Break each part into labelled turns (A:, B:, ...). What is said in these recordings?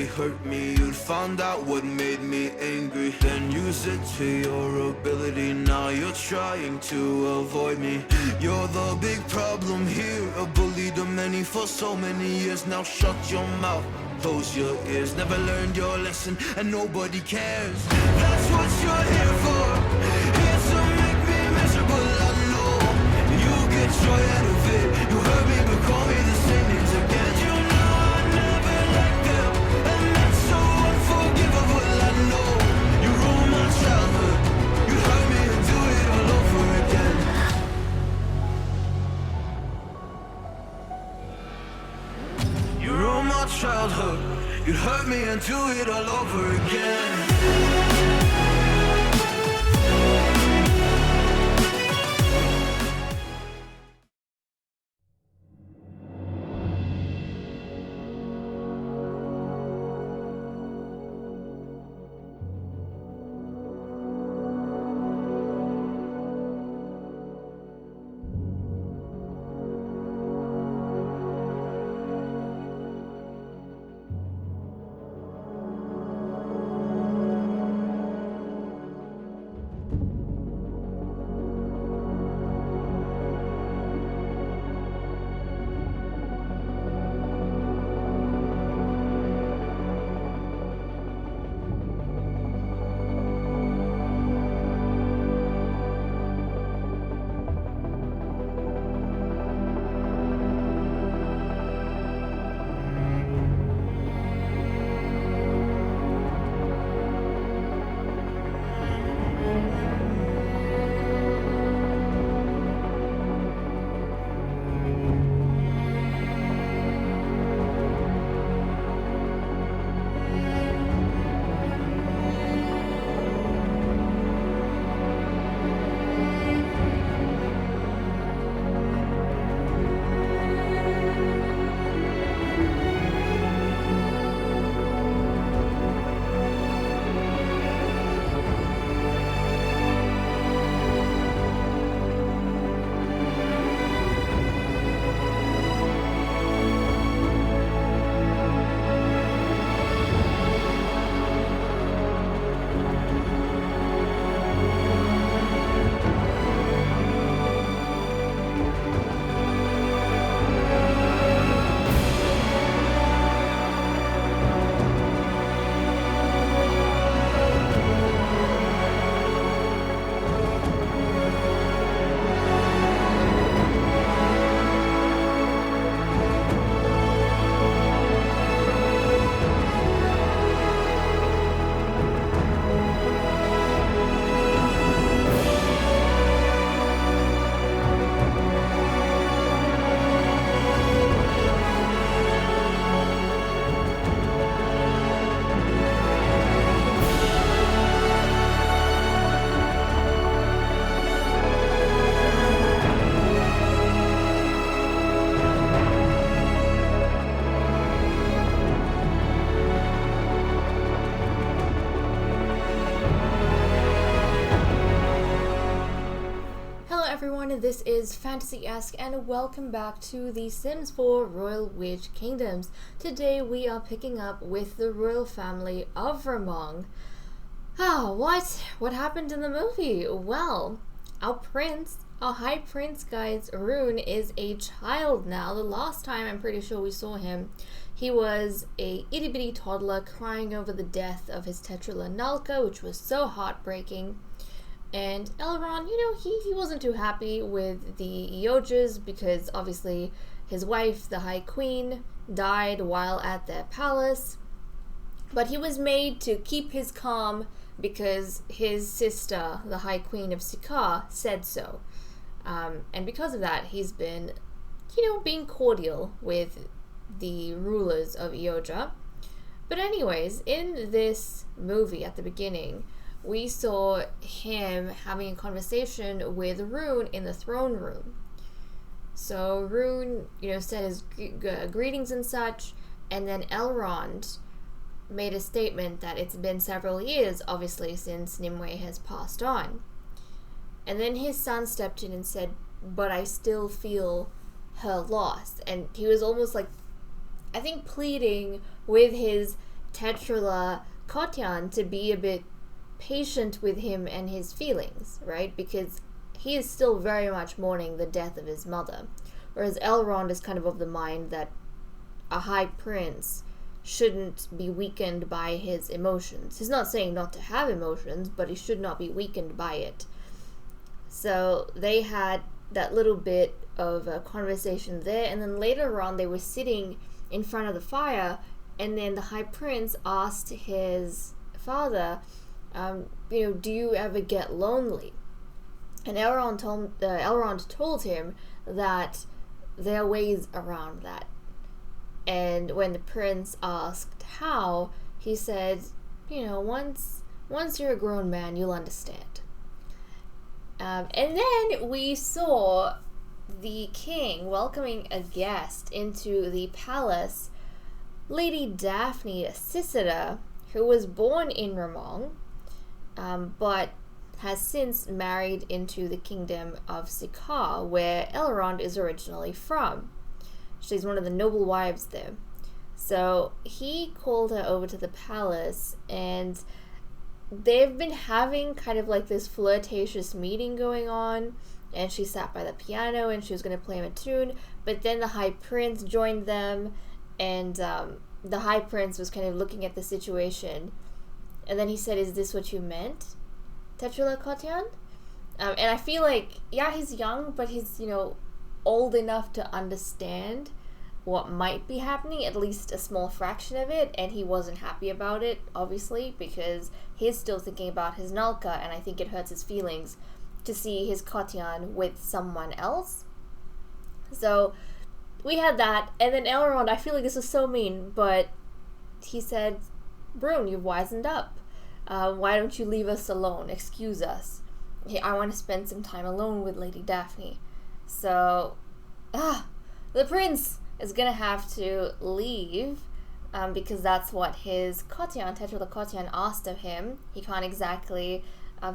A: they hurt me, you'd find out what made me angry, then use it to your ability. Now you're trying to avoid me. You're the big problem here, a bully to many for so many years. Now shut your mouth, close your ears. Never learned your lesson and nobody cares. That's what you're here for, here to make me miserable. I know you get joy out of it. You hurt me but call me the same names again. You know I never liked them, and that's so unforgivable. I know you ruined my childhood. You hurt me and do it all over again. You ruined my childhood. You hurt me and do it all over again.
B: This is Fantasy-esque and welcome back to The Sims 4 Royal Witch Kingdoms. Today we are picking up with the royal family of Ramong. What happened in the movie? Well, our High Prince, guys, Rune, is a child now. The last time I'm pretty sure we saw him, he was a itty-bitty toddler crying over the death of his Tetralanalka, which was so heartbreaking. And Elrond, he wasn't too happy with the Eodjas because obviously his wife, the High Queen, died while at their palace. But he was made to keep his calm because his sister, the High Queen of Ciccar, said so. And because of that, he's been, being cordial with the rulers of Eodja. But anyways, in this movie at the beginning, we saw him having a conversation with Rune in the throne room. So Rune, said his greetings and such, and then Elrond made a statement that it's been several years, obviously, since Nimue has passed on. And then his son stepped in and said, but I still feel her loss. And he was almost like, I think, pleading with his Tetrala to be a bit patient with him and his feelings, right? Because he is still very much mourning the death of his mother. Whereas Elrond is kind of the mind that a high prince shouldn't be weakened by his emotions. He's not saying not to have emotions, but he should not be weakened by it. So they had that little bit of a conversation there, and then later on they were sitting in front of the fire, and then the high prince asked his father, do you ever get lonely? And Elrond told him that there are ways around that. And when the prince asked how, he said, once you're a grown man, you'll understand. And then we saw the king welcoming a guest into the palace, Lady Daphne Sisida, who was born in Ramong, but has since married into the kingdom of Ciccar, where Elrond is originally from. She's one of the noble wives there. So he called her over to the palace, and they've been having kind of like this flirtatious meeting going on, and she sat by the piano and she was going to play him a tune, but then the high prince joined them, and the high prince was kind of looking at the situation, and then he said, "Is this what you meant, Tetrala?" And I feel like, yeah, he's young, but he's, old enough to understand what might be happening, at least a small fraction of it, and he wasn't happy about it, obviously, because he's still thinking about his Nalka, and I think it hurts his feelings to see his Kotian with someone else. So we had that, and then Elrond, I feel like this was so mean, but he said, "Brune, you've wisened up. Why don't you leave us alone? Excuse us. I want to spend some time alone with Lady Daphne." So, the prince is gonna have to leave, because that's what his Kotian, Tetrala Kotian, asked of him. He can't exactly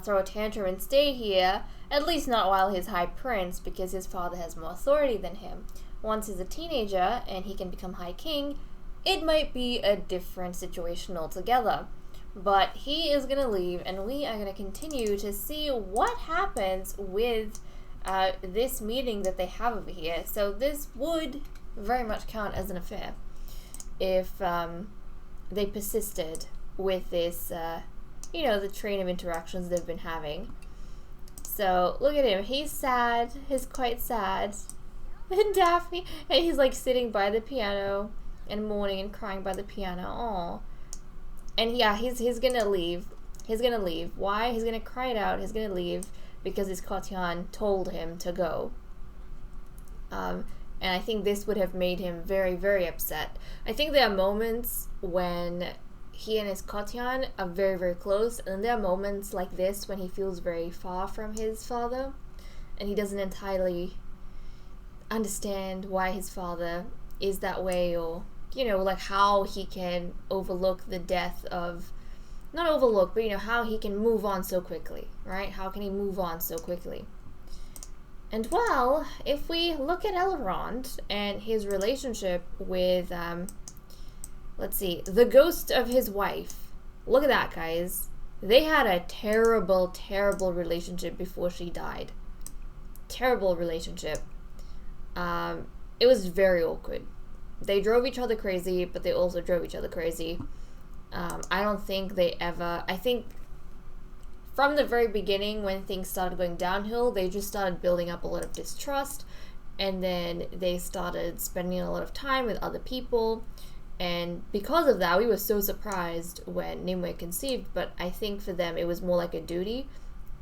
B: throw a tantrum and stay here, at least not while he's high prince, because his father has more authority than him. Once he's a teenager and he can become high king, it might be a different situation altogether. But he is gonna leave, and we are gonna continue to see what happens with this meeting that they have over here. So this would very much count as an affair if they persisted with this, the train of interactions they've been having. So look at him. He's sad. He's quite sad. And Daphne, and he's like sitting by the piano and mourning and crying by the piano. Aww. And yeah, he's gonna leave. He's gonna leave. Why? He's gonna cry it out. He's gonna leave because his Kotian told him to go. And I think this would have made him very, very upset. I think there are moments when he and his Kotian are very, very close, and there are moments like this when he feels very far from his father, and he doesn't entirely understand why his father is that way, or, like how he can overlook the death of, not overlook, but how he can move on so quickly, right? How can he move on so quickly? And well, if we look at Elrond and his relationship with, let's see, the ghost of his wife. Look at that, guys. They had a terrible, terrible relationship before she died. Terrible relationship. It was very awkward. They drove each other crazy, but they also drove each other crazy. I don't think they ever... I think from the very beginning, when things started going downhill, they just started building up a lot of distrust, and then they started spending a lot of time with other people, and because of that, we were so surprised when Nimue conceived, but I think for them it was more like a duty,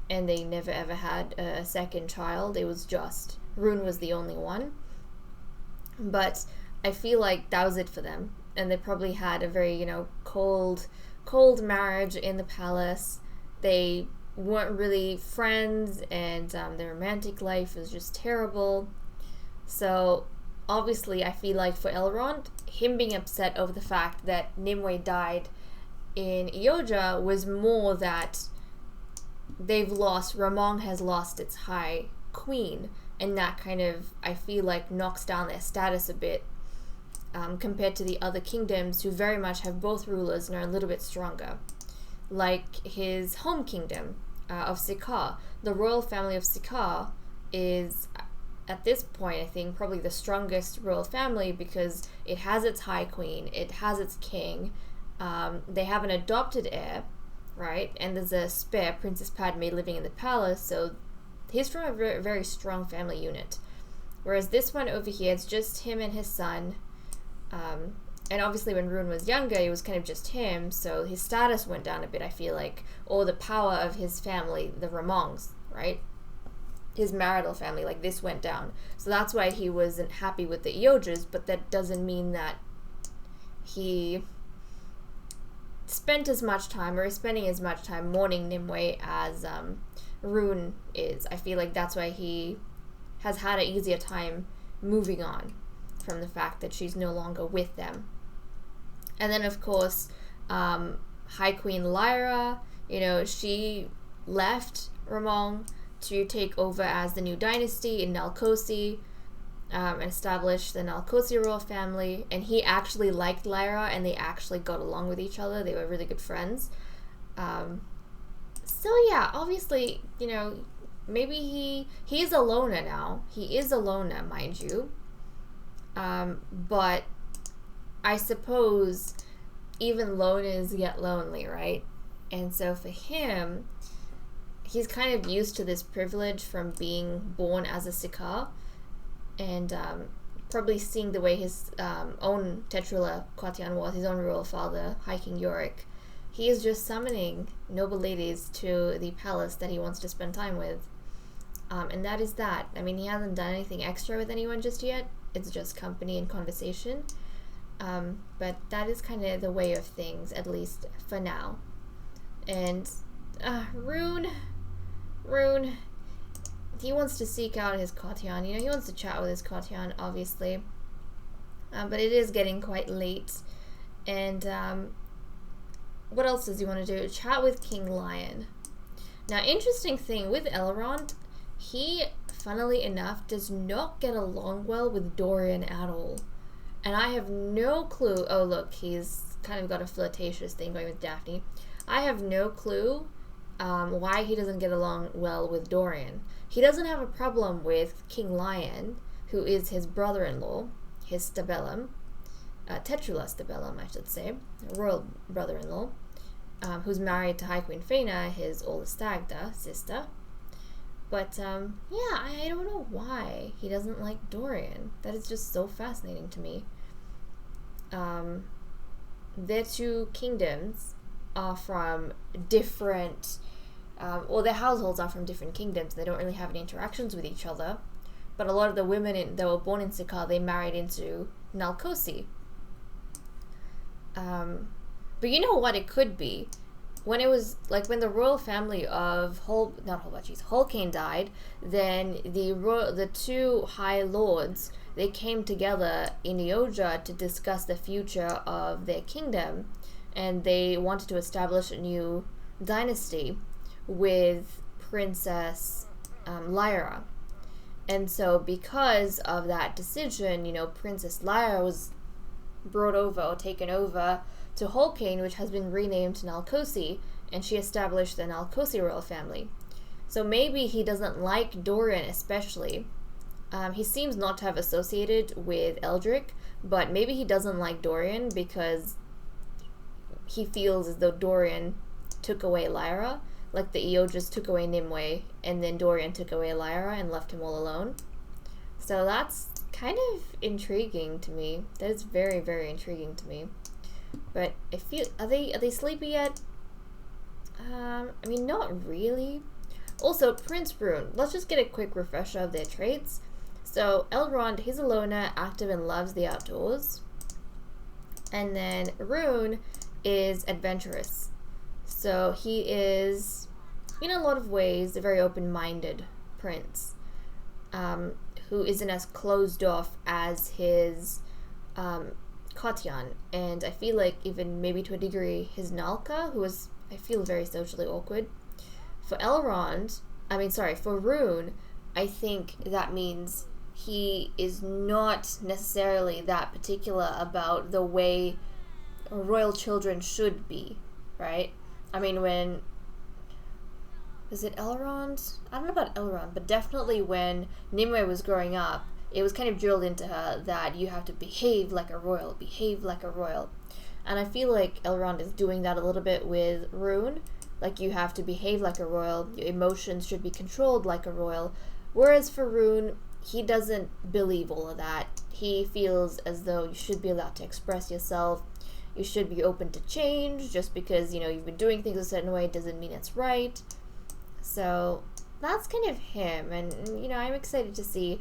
B: and they never ever had a second child. It was just... Rune was the only one. But I feel like that was it for them, and they probably had a very, cold marriage in the palace. They weren't really friends, and their romantic life was just terrible. So obviously I feel like for Elrond, him being upset over the fact that Nimue died in Eodja was more that Ramong has lost its high queen, and that kind of, I feel like, knocks down their status a bit. compared to the other kingdoms who very much have both rulers and are a little bit stronger. Like his home kingdom of Ciccar. The royal family of Ciccar is, at this point, I think, probably the strongest royal family because it has its high queen, it has its king, they have an adopted heir, right? And there's a spare Princess Padme living in the palace, so he's from a very, very strong family unit. Whereas this one over here, it's just him and his son. And obviously when Rune was younger, it was kind of just him, so his status went down a bit, I feel like. Or the power of his family, the Ramongs, right? His marital family, like, this went down. So that's why he wasn't happy with the Eodjas, but that doesn't mean that he spent as much time, or is spending as much time mourning Nimue as Rune is. I feel like that's why he has had an easier time moving on from the fact that she's no longer with them. And then, of course, High Queen Lyra, she left Ramong to take over as the new dynasty in Nalcosi, and establish the Nalcosi royal family. And he actually liked Lyra, and they actually got along with each other. They were really good friends. So yeah, obviously, maybe he's a loner now. He is a loner, mind you. But I suppose even loners get lonely, right? And so for him, he's kind of used to this privilege from being born as a Ciccar, and probably seeing the way his own Tetrula Quatian was, his own royal father, High King Yorick. He is just summoning noble ladies to the palace that he wants to spend time with. And that is that. I mean, he hasn't done anything extra with anyone just yet. It's just company and conversation. But that is kind of the way of things, at least for now. And Rune, he wants to seek out his Kotian. He wants to chat with his Kotian, obviously. But it is getting quite late. And what else does he want to do? Chat with King Lion. Now, interesting thing with Elrond, he, funnily enough, does not get along well with Dorian at all. And I have no clue. Oh, look, he's kind of got a flirtatious thing going with Daphne. I have no clue why he doesn't get along well with Dorian. He doesn't have a problem with King Lion, who is his brother-in-law, his Stabellum, Tetrula Stabellum, I should say, royal brother-in-law, who's married to High Queen Faina, his oldest Stagda sister. But, yeah, I don't know why he doesn't like Dorian. That is just so fascinating to me. Their two kingdoms are from different, their households are from different kingdoms. They don't really have any interactions with each other. But a lot of the women that were born in Ciccar, they married into Nalcosi. But you know what it could be? When it was, like, when the royal family of Holcane died, then the two high lords, they came together in Eodja to discuss the future of their kingdom, and they wanted to establish a new dynasty with Princess Lyra. And so because of that decision, Princess Lyra was brought over or taken over to Holcane, which has been renamed to Nalcosi, and she established the Nalcosi royal family. So maybe he doesn't like Dorian especially. He seems not to have associated with Eldrick, but maybe he doesn't like Dorian because he feels as though Dorian took away Lyra, like the Eodjas took away Nimue, and then Dorian took away Lyra and left him all alone. So that's kind of intriguing to me. That is very, very intriguing to me. But I feel, are they sleepy yet? I mean, not really. Also, Prince Rune. Let's just get a quick refresher of their traits. So Elrond, he's a loner, active, and loves the outdoors. And then Rune is adventurous. So he is, in a lot of ways, a very open-minded prince, who isn't as closed off as his Kotian, and I feel like even maybe to a degree his Nalka, who is, I feel, very socially awkward. For Rune, I think that means he is not necessarily that particular about the way royal children should be, right? I mean, when... is it Elrond? I don't know about Elrond, but definitely when Nimue was growing up, it was kind of drilled into her that you have to behave like a royal, behave like a royal. And I feel like Elrond is doing that a little bit with Rune. Like, you have to behave like a royal, your emotions should be controlled like a royal. Whereas for Rune, he doesn't believe all of that. He feels as though you should be allowed to express yourself. You should be open to change. Just because, you know, you've been doing things a certain way doesn't mean it's right. So that's kind of him. And, you know, I'm excited to see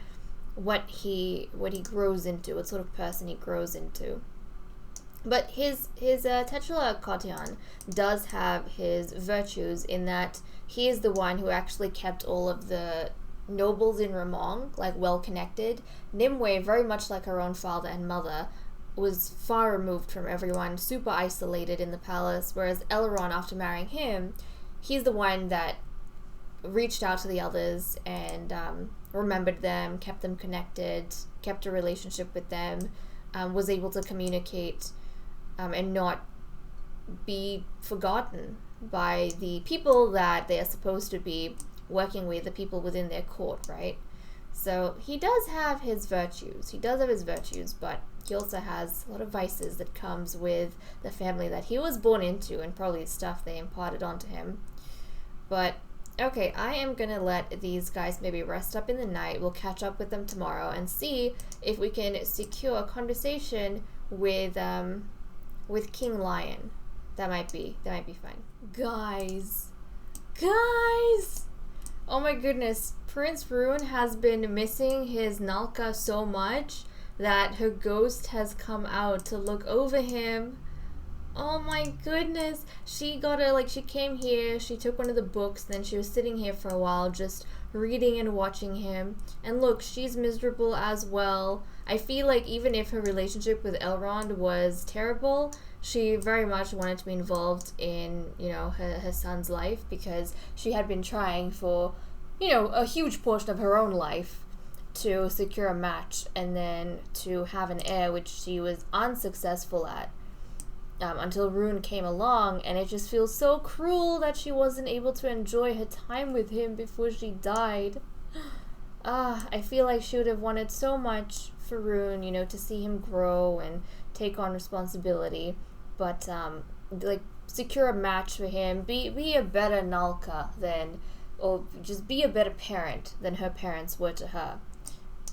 B: what he grows into, what sort of person he grows into. But his titular Kotion does have his virtues in that he is the one who actually kept all of the nobles in Ramong, like, well connected. Nimue, very much like her own father and mother, was far removed from everyone, super isolated in the palace, whereas Elrond, after marrying him, he's the one that reached out to the others and remembered them, kept them connected, kept a relationship with them, was able to communicate and not be forgotten by the people that they are supposed to be working with, the people within their court, right? So he does have his virtues. He does have his virtues, but he also has a lot of vices that comes with the family that he was born into and probably stuff they imparted onto him. But okay, I am gonna let these guys maybe rest up in the night. We'll catch up with them tomorrow and see if we can secure a conversation with King Lion. That might be fun. Guys! Oh my goodness, Prince Ruin has been missing his Nalka so much that her ghost has come out to look over him. Oh my goodness. She came here, she took one of the books, then she was sitting here for a while just reading and watching him. And look, she's miserable as well. I feel like even if her relationship with Elrond was terrible, she very much wanted to be involved in, you know, her son's life, because she had been trying for, you know, a huge portion of her own life to secure a match and then to have an heir, which she was unsuccessful at. Until Rune came along, and it just feels so cruel that she wasn't able to enjoy her time with him before she died. I feel like she would have wanted so much for Rune, you know, to see him grow and take on responsibility, but like, secure a match for him, be a better Nalka than, or just be a better parent than her parents were to her.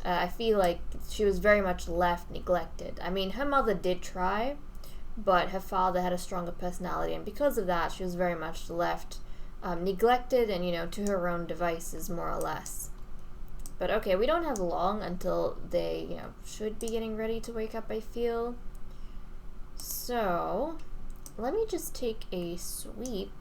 B: I feel like she was very much left neglected. I mean, her mother did try, but her father had a stronger personality, and because of that, she was very much left neglected and, you know, to her own devices, more or less. But okay, we don't have long until they, you know, should be getting ready to wake up, I feel. So, let me just take a sweep.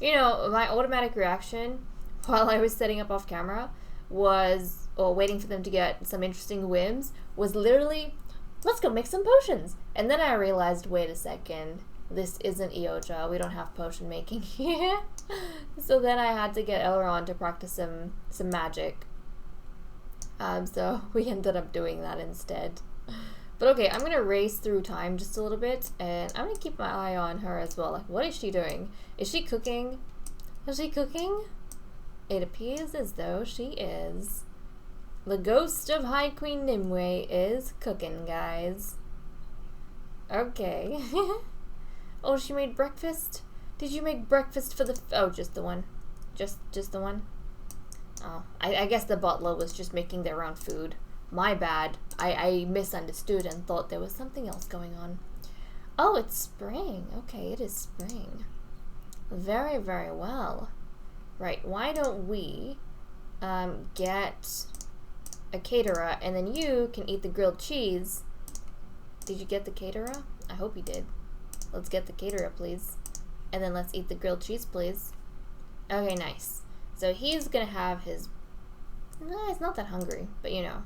B: You know, my automatic reaction while I was setting up off camera was, or waiting for them to get some interesting whims, was literally, let's go make some potions. And then I realized, wait a second, this isn't Eodja, we don't have potion making here. So then I had to get Elrond to practice some magic. So we ended up doing that instead. But okay, I'm gonna race through time just a little bit, and I'm gonna keep my eye on her as well. Like, what is she doing? Is she cooking? Is she cooking? It appears as though she is. The ghost of High Queen Nimue is cooking, guys. Okay. Oh, she made breakfast? Did you make breakfast for the... oh, just the one. Just the one? Oh, I guess the butler was just making their own food. My bad. I misunderstood and thought there was something else going on. Oh, it's spring. Okay, it is spring. Very, very well. Right, why don't we get a caterer, and then you can eat the grilled cheese. Did you get the caterer? I hope you did. Let's get the caterer, please. And then let's eat the grilled cheese, please. Okay, nice. So he's gonna have his... no, he's not that hungry, but you know.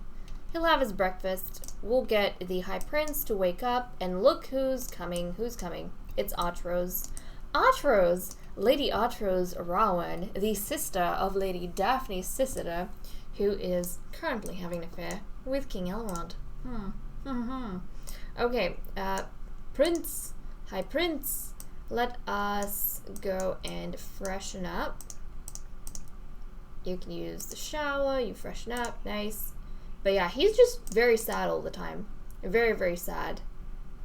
B: He'll have his breakfast. We'll get the High Prince to wake up, and look who's coming. Who's coming? It's Atrose. Atrose! Lady Atrose Arwen, the sister of Lady Daphne's sister, who is currently having an affair with King Elrond. Okay, Prince, hi Prince, let us go and freshen up. You can use the shower, you freshen up, nice. But yeah, he's just very sad all the time. Very, very sad.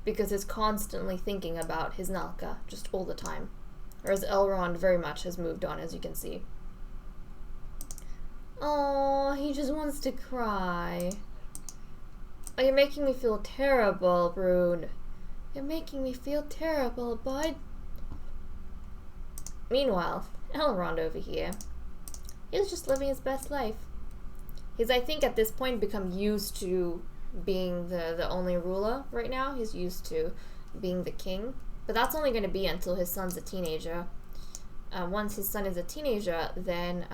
B: Because he's constantly thinking about his Nalka, just all the time. Whereas Elrond very much has moved on, as you can see. Oh, he just wants to cry. Oh, you're making me feel terrible, Brune. You're making me feel terrible, bud. Meanwhile, Elrond over here, he's just living his best life. He's, I think, at this point become used to being the only ruler right now. He's used to being the king. But that's only going to be until his son's a teenager. Once his son is a teenager, then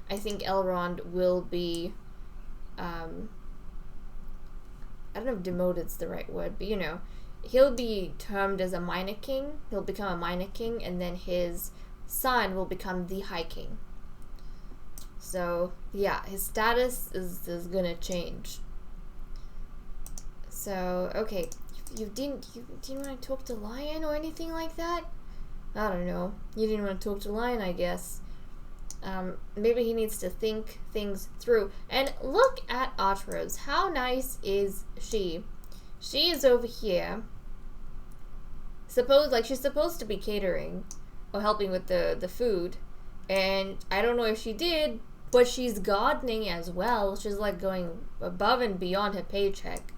B: I think Elrond will be... I don't know if demoted's the right word, but you know, he'll be termed as a minor king. He'll become a minor king, and then his son will become the high king. So, yeah, his status is gonna change. So, okay, you didn't want to talk to Lion or anything like that? I don't know. You didn't want to talk to Lion, I guess. Maybe he needs to think things through. And look at Archers. How nice is she? She is over here. She's supposed to be catering or helping with the food. And I don't know if she did, but she's gardening as well. She's like going above and beyond her paycheck.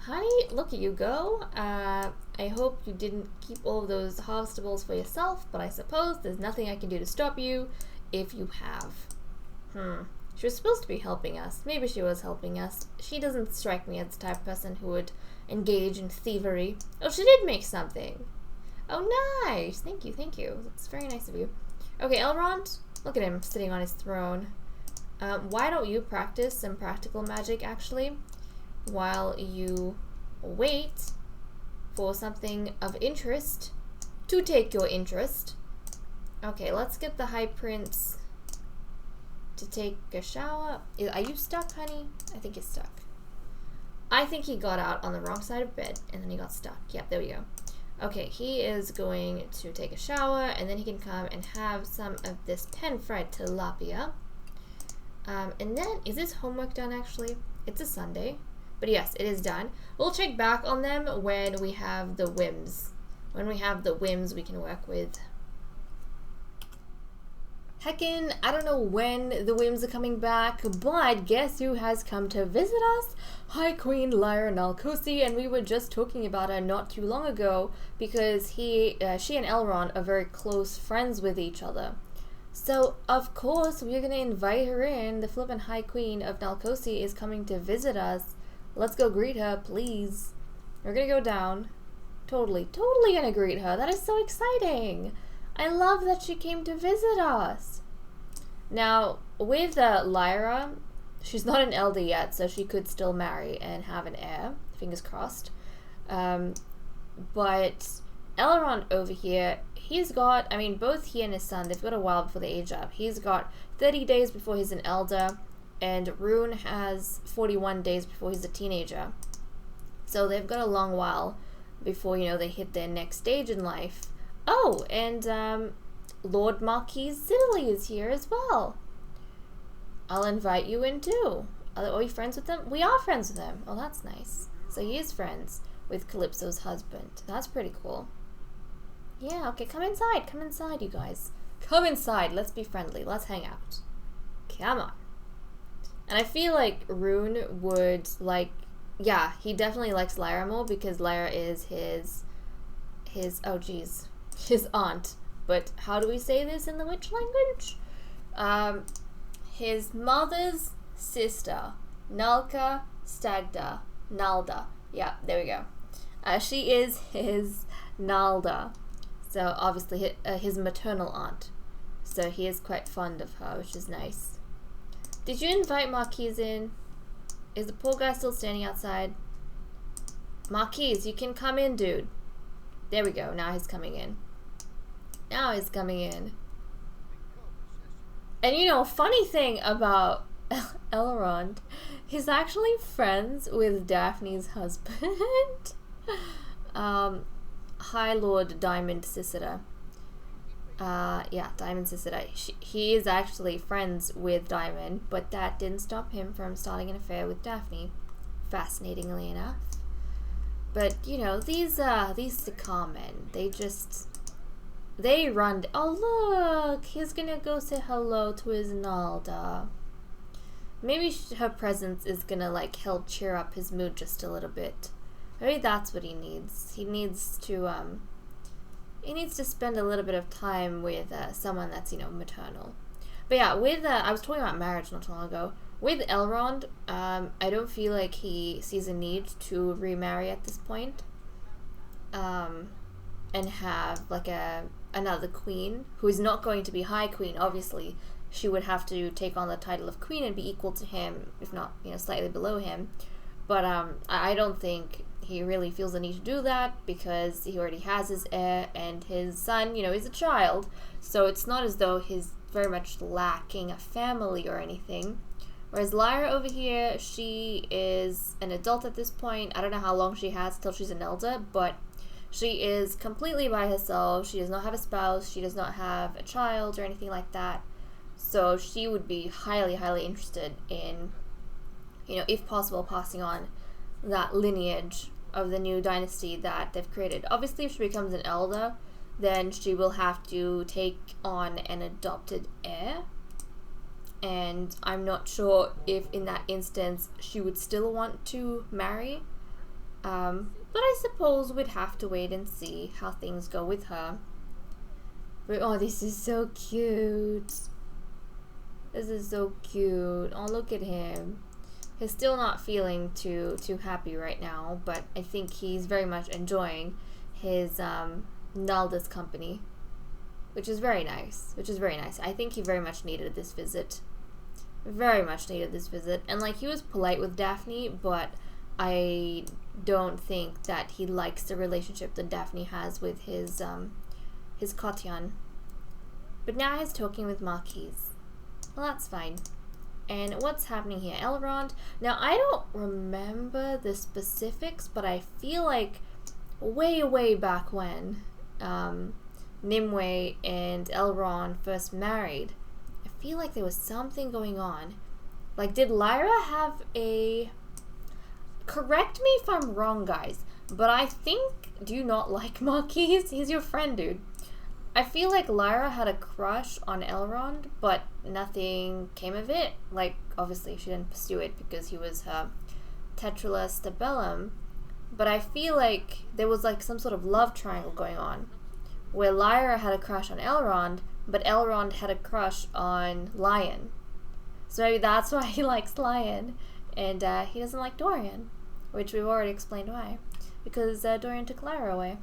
B: Honey, look at you go. I hope you didn't keep all of those vegetables for yourself, but I suppose there's nothing I can do to stop you if you have. She was supposed to be helping us. Maybe she was helping us. She doesn't strike me as the type of person who would engage in thievery. Oh, she did make something. Oh, nice. Thank you, thank you. That's very nice of you. Okay, Elrond, look at him sitting on his throne. Why don't you practice some practical magic, actually, while you wait for something of interest to take your interest. Okay, let's get the High Prince to take a shower. Are you stuck, honey? I think he's stuck. I think he got out on the wrong side of bed and then he got stuck. Yep, there we go. Okay, he is going to take a shower and then he can come and have some of this pan-fried tilapia. And then, is his homework done actually? It's a Sunday. But yes, it is done. We'll check back on them when we have the whims. When we have the whims we can work with. Heckin', I don't know when the whims are coming back, but guess who has come to visit us? High Queen Lyra Nalkosi, and we were just talking about her not too long ago because she and Elrond are very close friends with each other. So, of course, we're gonna invite her in. The flippin' High Queen of Nalkosi is coming to visit us. Let's go greet her, please. We're gonna go down. Totally gonna greet her. That is so exciting. I love that she came to visit us. Now, with Lyra, she's not an elder yet, so she could still marry and have an heir. Fingers crossed. But Elrond over here, he's got, I mean, both he and his son, they've got a while before they age up. He's got 30 days before he's an elder, and Rune has 41 days before he's a teenager. So they've got a long while before, you know, they hit their next stage in life. Oh, and Lord Marquis Siddeley is here as well. I'll invite you in too. Are we friends with him? We are friends with him. Oh, that's nice. So he is friends with Calypso's husband. That's pretty cool. Yeah, okay, come inside, you guys. Come inside, let's be friendly, let's hang out. Come on. And I feel like Rune would like, yeah, he definitely likes Lyra more because Lyra is his aunt. But how do we say this in the witch language? His mother's sister, Nalka Stagda. Nalda. Yeah, there we go. She is his Nalda. So obviously his maternal aunt. So he is quite fond of her, which is nice. Did you invite Marquise in? Is the poor guy still standing outside? Marquise, you can come in, dude. There we go. Now he's coming in. And you know, funny thing about Elrond, he's actually friends with Daphne's husband. High Lord Diamond Ciccar. Yeah, Diamond Ciccar. He is actually friends with Diamond, but that didn't stop him from starting an affair with Daphne, fascinatingly enough. But, you know, these Ciccar men, they run... Oh, look! He's gonna go say hello to his Nalda. Maybe her presence is gonna, like, help cheer up his mood just a little bit. Maybe that's what he needs. He needs to spend a little bit of time with someone that's, you know, maternal. But yeah, with, I was talking about marriage not too long ago. With Elrond, I don't feel like he sees a need to remarry at this point. And have, like, another queen, who is not going to be High Queen, obviously. She would have to take on the title of Queen and be equal to him, if not, you know, slightly below him. But I don't think he really feels the need to do that, because he already has his heir, and his son, you know, is a child. So it's not as though he's very much lacking a family or anything. Whereas Lyra over here, she is an adult at this point. I don't know how long she has till she's an elder, but she is completely by herself. She does not have a spouse. She does not have a child or anything like that. So she would be highly, highly interested in, you know, if possible, passing on that lineage of the new dynasty that they've created. Obviously, if she becomes an elder, then she will have to take on an adopted heir. And I'm not sure if in that instance she would still want to marry. But I suppose we'd have to wait and see how things go with her. But, oh, this is so cute. This is so cute. Oh, look at him. He's still not feeling too happy right now, but I think he's very much enjoying his Nalda's company, which is very nice. I think he very much needed this visit. Very much needed this visit. And, like, he was polite with Daphne, but I don't think that he likes the relationship that Daphne has with his Kotian. But now he's talking with Marquise. Well, that's fine. And what's happening here? Elrond. Now, I don't remember the specifics, but I feel like way back when Nimue and Elrond first married, I feel like there was something going on. Like, did Lyra have a... Correct me if I'm wrong, guys, but I think... Do you not like Marquise? He's your friend, dude. I feel like Lyra had a crush on Elrond, but nothing came of it. Like, obviously she didn't pursue it because he was her Tetrala Stabellum. But I feel like there was, like, some sort of love triangle going on, where Lyra had a crush on Elrond, but Elrond had a crush on Lion. So maybe that's why he likes Lion, and he doesn't like Dorian, which we've already explained why. Because Dorian took Lyra away.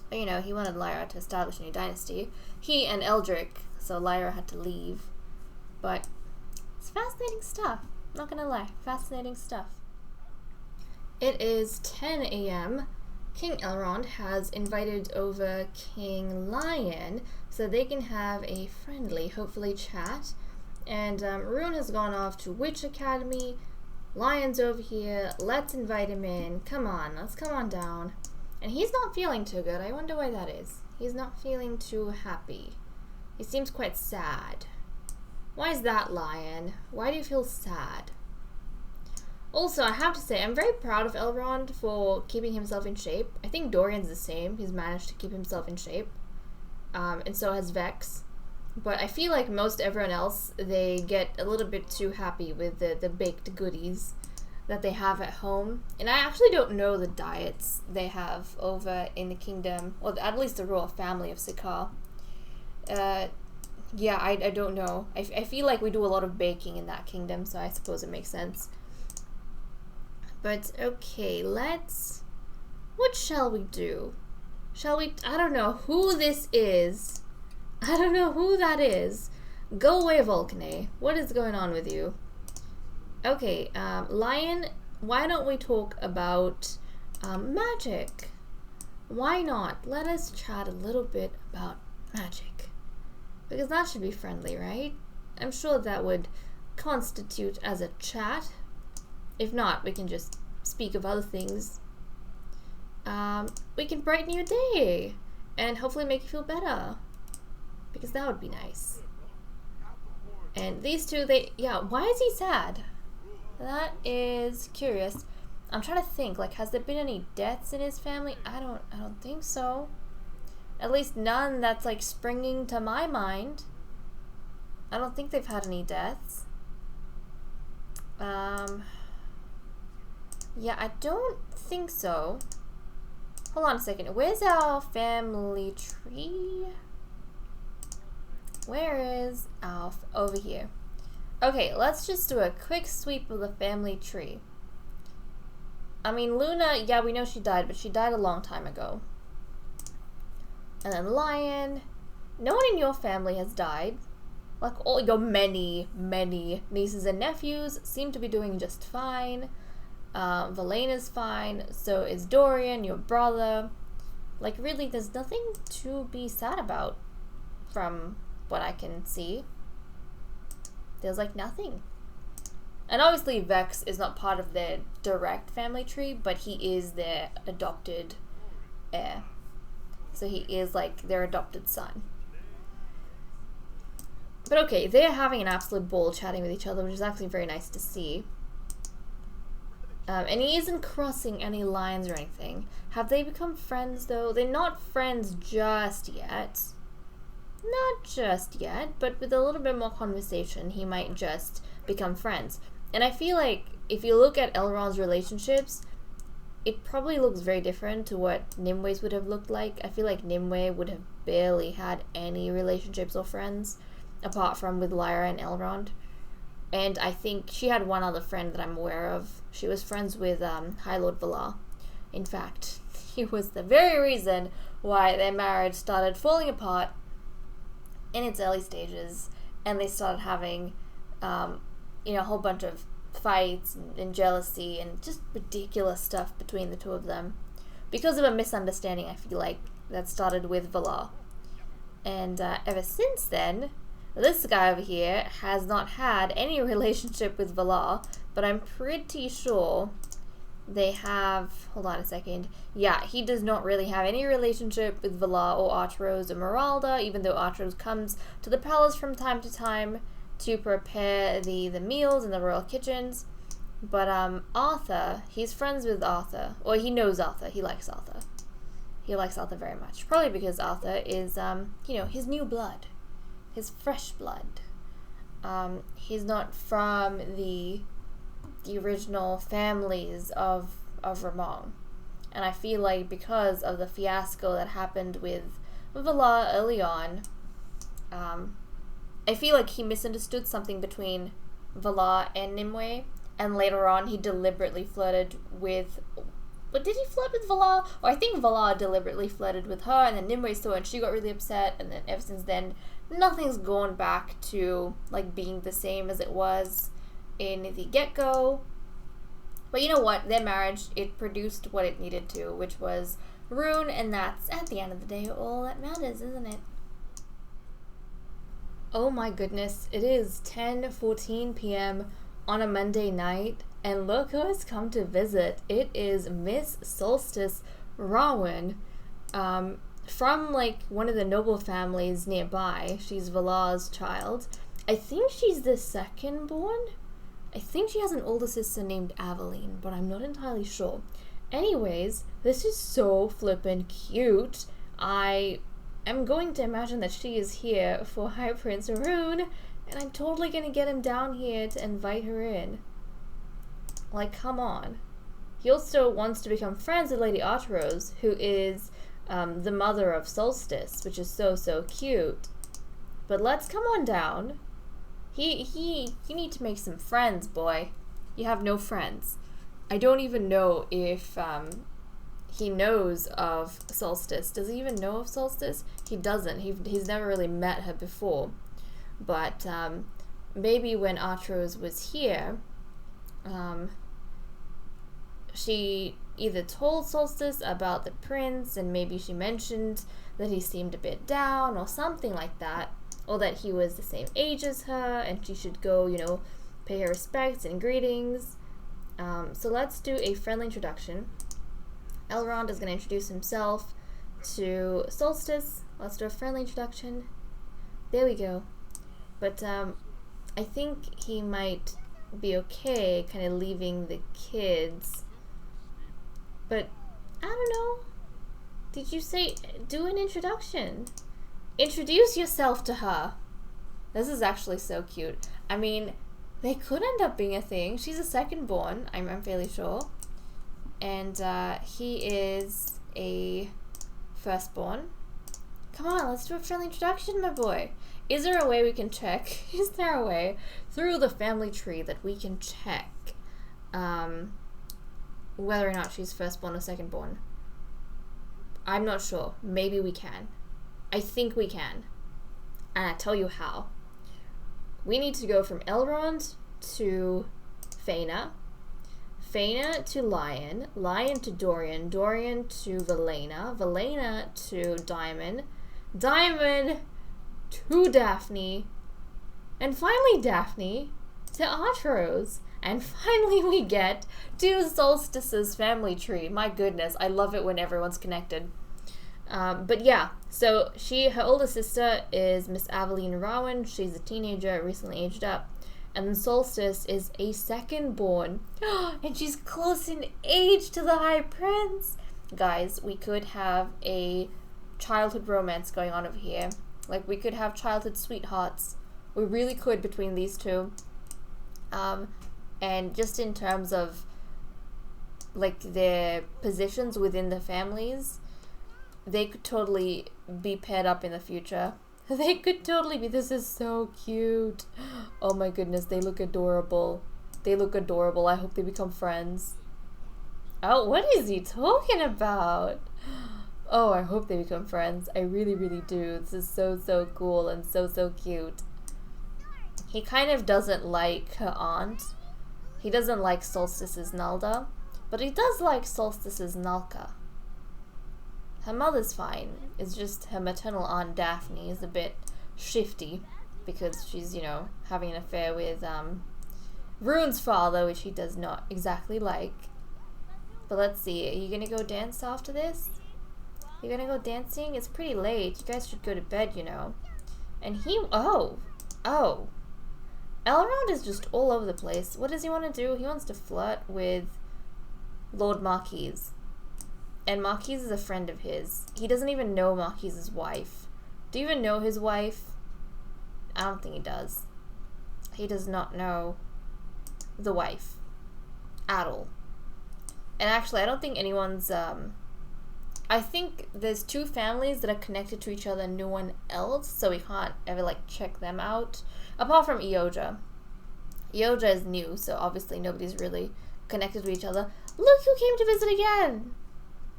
B: But, you know, he wanted Lyra to establish a new dynasty. He and Eldrick, so Lyra had to leave. But it's fascinating stuff. Not gonna lie, fascinating stuff. It is 10 a.m. King Elrond has invited over King Lion so they can have a friendly, hopefully, chat. And Rune has gone off to Witch Academy. Lion's over here. Let's invite him in. Come on, let's come on down. And he's not feeling too good. I wonder why that is. He's not feeling too happy. He seems quite sad. Why is that, Lion? Why do you feel sad? Also, I have to say, I'm very proud of Elrond for keeping himself in shape. I think Dorian's the same. He's managed to keep himself in shape. And so has Vex. But I feel like most everyone else, they get a little bit too happy with the baked goodies that they have at home. And I actually don't know the diets they have over in the kingdom, or at least the royal family of Ciccar. Yeah, I don't know. I feel like we do a lot of baking in that kingdom, so I suppose it makes sense. But, okay, what shall we do? Shall we... I don't know who this is. I don't know who that is. Go away, Vulcane. What is going on with you? Okay, Lion, why don't we talk about magic? Why not? Let us chat a little bit about magic. Because that should be friendly, right? I'm sure that would constitute as a chat. If not, we can just speak of other things. We can brighten your day and hopefully make you feel better, because that would be nice. And these two, why is he sad? That is curious. I'm trying to think, like, has there been any deaths in his family? I don't think so. At least none that's like springing to my mind. I don't think they've had any deaths. Yeah, I don't think so. Hold on a second. Where's our family tree? Where is our... over here. Okay, let's just do a quick sweep of the family tree. I mean, Luna, yeah, we know she died, but she died a long time ago. And then Lion. No one in your family has died. Like, all your many, many nieces and nephews seem to be doing just fine. Valena's fine. So is Dorian, your brother. Like, really, there's nothing to be sad about from what I can see. There's, like, nothing. And obviously Vex is not part of their direct family tree, but he is their adopted heir. So he is, like, their adopted son. But okay, they're having an absolute ball chatting with each other, which is actually very nice to see. And he isn't crossing any lines or anything. Have they become friends, though? They're not friends just yet. Not just yet, but with a little bit more conversation, he might just become friends. And I feel like if you look at Elrond's relationships, it probably looks very different to what Nimwe's would have looked like. I feel like Nimue would have barely had any relationships or friends, apart from with Lyra and Elrond. And I think she had one other friend that I'm aware of. She was friends with High Lord Valar. In fact, he was the very reason why their marriage started falling apart in its early stages, and they started having, a whole bunch of fights and jealousy and just ridiculous stuff between the two of them. Because of a misunderstanding, I feel like, that started with Valar. And ever since then, this guy over here has not had any relationship with Valar, but I'm pretty sure they have... Hold on a second. Yeah, he does not really have any relationship with Valar or Archros or Meralda, even though Archros comes to the palace from time to time to prepare the meals in the royal kitchens. But Arthur, he's friends with Arthur. Or he knows Arthur. He likes Arthur. He likes Arthur very much. Probably because Arthur is, his new blood. His fresh blood. He's not from the original families of Ramong. And I feel like because of the fiasco that happened with Valar early on, I feel like he misunderstood something between Valar and Nimue, and later on he deliberately flirted with... But did he flirt with Valar? Or I think Valar deliberately flirted with her, and then Nimue saw it and she got really upset, and then ever since then, nothing's gone back to, like, being the same as it was in the get-go. But you know what? Their marriage, it produced what it needed to, which was Rune, and that's, at the end of the day, all that matters, isn't it? Oh my goodness, it is 10:14 p.m. on a Monday night, and look who has come to visit. It is Miss Solstice Arwen, from, like, one of the noble families nearby. She's Valar's child. I think she's the second born. I think she has an older sister named Aveline, but I'm not entirely sure. Anyways, this is so flippin' cute. I am going to imagine that she is here for High Prince Rune, and I'm totally gonna get him down here to invite her in. Like, come on. He also wants to become friends with Lady Artrose, who is the mother of Solstice, which is so cute. But let's come on down. You need to make some friends, boy. You have no friends. I don't even know if he knows of Solstice. Does he even know of Solstice? He doesn't. He's never really met her before. But maybe when Artrose was here, she either told Solstice about the prince, and maybe she mentioned that he seemed a bit down or something like that, or that he was the same age as her and she should go, pay her respects and greetings. So let's do a friendly introduction. Elrond is going to introduce himself to Solstice. Let's do a friendly introduction. There we go. But I think he might be okay kind of leaving the kids. But I don't know. Did you say do an introduction? Introduce yourself to her. This is actually so cute. I mean, they could end up being a thing. She's a second born, I'm fairly sure. And he is a firstborn. Come on, let's do a friendly introduction, my boy. Is there a way we can check? Is there a way through the family tree that we can check whether or not she's firstborn or secondborn? I'm not sure. Maybe we can. I think we can. And I'll tell you how. We need to go from Elrond to Faina, Faina to Lion, Lion to Dorian, Dorian to Valena, Valena to Diamond, Diamond to Daphne, and finally Daphne to Artrose. And finally we get to Solstice's family tree. My goodness, I love it when everyone's connected. But yeah, so her older sister is Miss Aveline Rowan. She's a teenager, recently aged up. And then Solstice is a second-born. And she's close in age to the High Prince. Guys, we could have a childhood romance going on over here. Like, we could have childhood sweethearts. We really could between these two. And just in terms of, like, their positions within the families, they could totally be paired up in the future. They could totally be. This is so cute. Oh my goodness, they look adorable. They look adorable. I hope they become friends. Oh, what is he talking about? Oh, I hope they become friends. I really, really do. This is so, so cool and so, so cute. He kind of doesn't like her aunt. He doesn't like Solstice's Nalda, but he does like Solstice's Nalka. Her mother's fine. It's just her maternal aunt Daphne is a bit shifty because she's, you know, having an affair with Rune's father, which he does not exactly like. But let's see. Are you gonna go dance after this? You're gonna go dancing? It's pretty late. You guys should go to bed, you know. And he... Oh. Elrond is just all over the place. What does he want to do? He wants to flirt with Lord Marquise. And Marquise is a friend of his. He doesn't even know Marquise's wife. Do you even know his wife? I don't think he does. He does not know the wife. At all. And actually, I don't think anyone's... I think there's two families that are connected to each other and no one else, so we can't ever, like, check them out. Apart from Eodja. Eodja is new, so obviously nobody's really connected to each other. Look who came to visit again!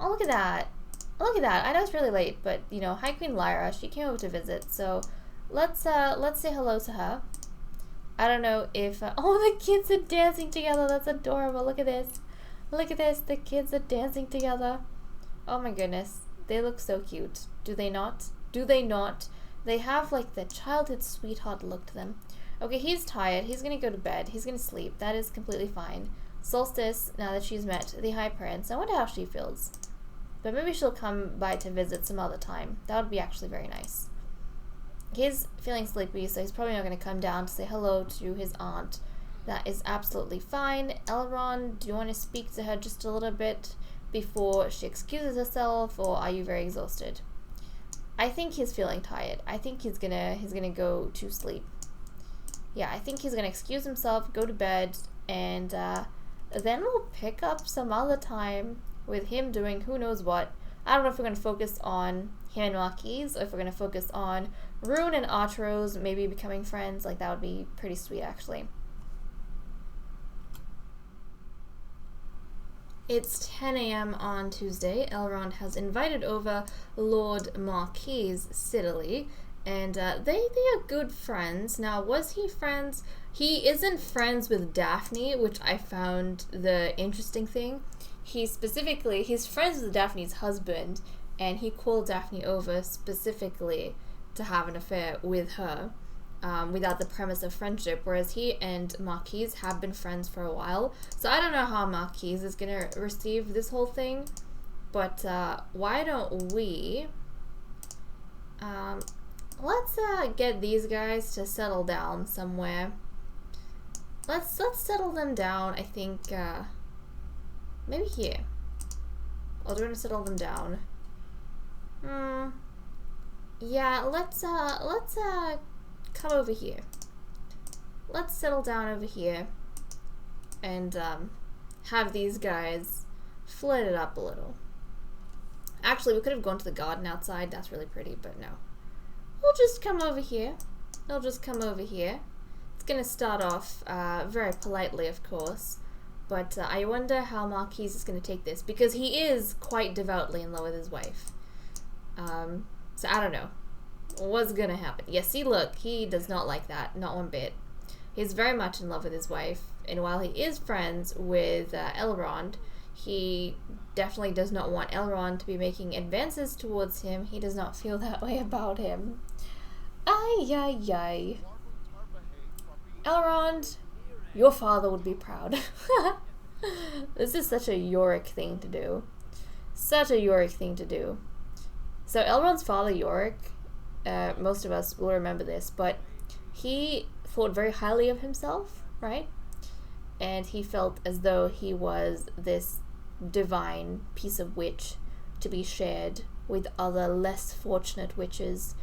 B: Oh, look at that. Look at that. I know it's really late, but, you know, High Queen Lyra, she came over to visit, so let's say hello to her. I don't know if... oh, the kids are dancing together. That's adorable. Look at this. Look at this. The kids are dancing together. Oh my goodness. They look so cute. Do they not? Do they not? They have, like, the childhood sweetheart look to them. Okay, he's tired. He's gonna go to bed. He's gonna sleep. That is completely fine. Solstice, now that she's met the High Prince, I wonder how she feels. But maybe she'll come by to visit some other time. That would be actually very nice. He's feeling sleepy, so he's probably not going to come down to say hello to his aunt. That is absolutely fine. Elrond, do you want to speak to her just a little bit before she excuses herself, or are you very exhausted? I think he's feeling tired. I think he's gonna go to sleep. Yeah, I think he's gonna excuse himself, go to bed, and then we'll pick up some other time with him doing who knows what. I don't know if we're going to focus on him and Marquise, or if we're going to focus on Rune and Artrose maybe becoming friends. Like, that would be pretty sweet, actually. It's 10 a.m. on Tuesday. Elrond has invited over Lord Marquise Siddeley, and they are good friends. Now, was he friends? He isn't friends with Daphne, which I found the interesting thing. He's friends with Daphne's husband, and he called Daphne over specifically to have an affair with her. without the premise of friendship, whereas he and Marquise have been friends for a while. So I don't know how Marquise is gonna receive this whole thing, but why don't we let's get these guys to settle down somewhere. Let's settle them down. I think maybe here. Oh, do we want to settle them down? Yeah, let's come over here. Let's settle down over here and have these guys flit it up a little. Actually, we could have gone to the garden outside. That's really pretty, but no. We'll just come over here. They'll just come over here. It's gonna start off very politely, of course, but I wonder how Marquise is gonna take this, because he is quite devoutly in love with his wife. So I don't know what's gonna happen. Yeah, see, look, he does not like that, not one bit. He's very much in love with his wife, and while he is friends with Elrond, he definitely does not want Elrond to be making advances towards him. He does not feel that way about him. Ay, ay, ay. Elrond, your father would be proud. This is such a Yorick thing to do. Such a Yorick thing to do. So Elrond's father, Yorick, most of us will remember this, but he thought very highly of himself, right? And he felt as though he was this divine piece of witch to be shared with other less fortunate witches,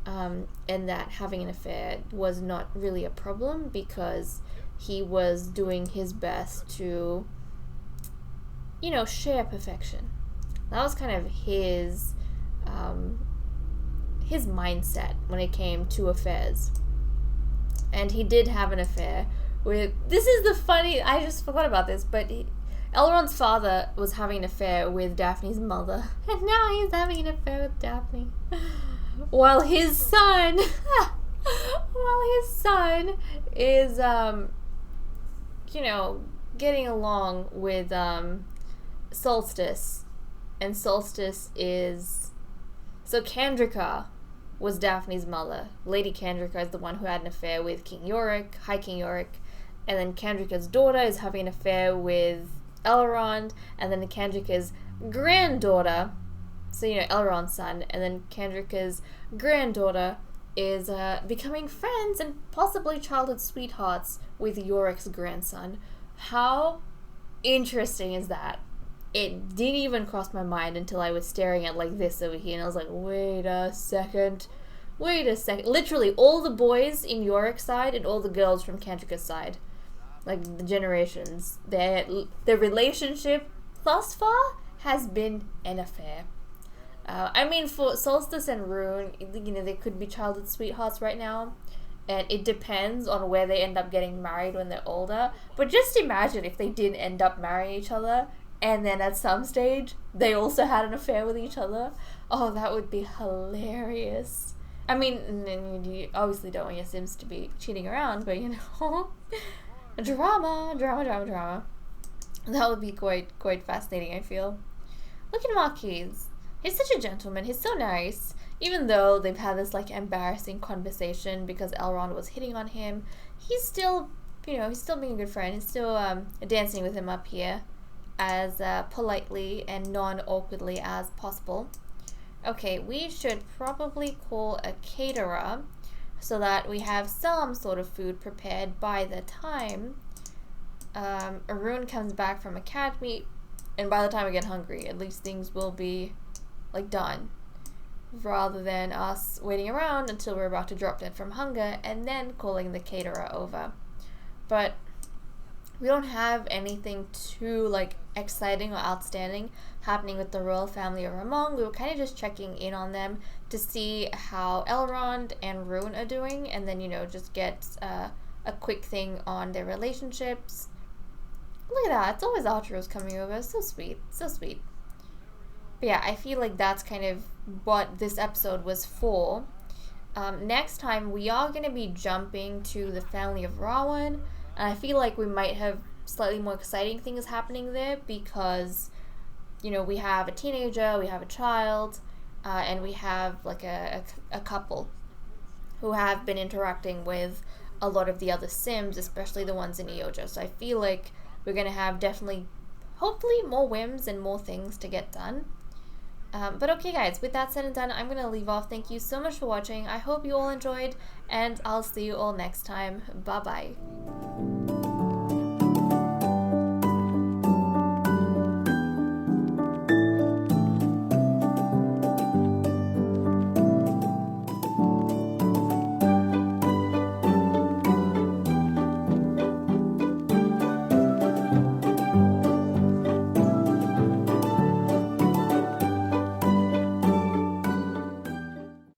B: and that having an affair was not really a problem because he was doing his best to, you know, share perfection. That was kind of his mindset when it came to affairs. And he did have an affair with, this is the funny, I just forgot about this, but Elrond's father was having an affair with Daphne's mother, and now he's having an affair with Daphne. While his son, is, you know, getting along with Solstice, and Solstice is, so Candrica was Daphne's mother. Lady Candrica is the one who had an affair with King Yorick, High King Yorick, and then Candrica's daughter is having an affair with Elrond, and then Candrica's granddaughter, so you know, Elrond's son, and then Candrica's granddaughter is becoming friends and possibly childhood sweethearts with Yorick's grandson. How interesting is that? It didn't even cross my mind until I was staring at like this over here, and I was like, wait a second. Literally, all the boys in Yorick's side and all the girls from Candrica's side, like the generations, their relationship thus far has been an affair. I mean, for Solstice and Rune, you know, they could be childhood sweethearts right now, and it depends on where they end up getting married when they're older. But just imagine if they didn't end up marrying each other, and then at some stage, they also had an affair with each other. Oh, that would be hilarious. I mean, you obviously don't want your Sims to be cheating around, but you know, drama. That would be quite fascinating, I feel. Look at Marquise. He's such a gentleman. He's so nice. Even though they've had this like embarrassing conversation because Elrond was hitting on him, he's still, you know, he's still being a good friend. He's still dancing with him up here as politely and non-awkwardly as possible. Okay, we should probably call a caterer so that we have some sort of food prepared by the time Arwen comes back from academy, and by the time we get hungry, at least things will be like done, rather than us waiting around until we're about to drop dead from hunger and then calling the caterer over. But we don't have anything too like exciting or outstanding happening with the royal family of Ramong. We were kind of just checking in on them to see how Elrond and Rune are doing, and then, you know, just get a quick thing on their relationships. Look at that, it's always Archeros coming over. So sweet, so sweet. But yeah, I feel like that's kind of what this episode was for. Next time, we are going to be jumping to the family of Arwen, and I feel like we might have slightly more exciting things happening there because, you know, we have a teenager, we have a child, and we have like a couple. who have been interacting with a lot of the other Sims, especially the ones in Eodja. So I feel like we're going to have definitely, hopefully, more whims and more things to get done. But okay guys, with that said and done, I'm going to leave off. Thank you so much for watching. I hope you all enjoyed, and I'll see you all next time. Bye bye.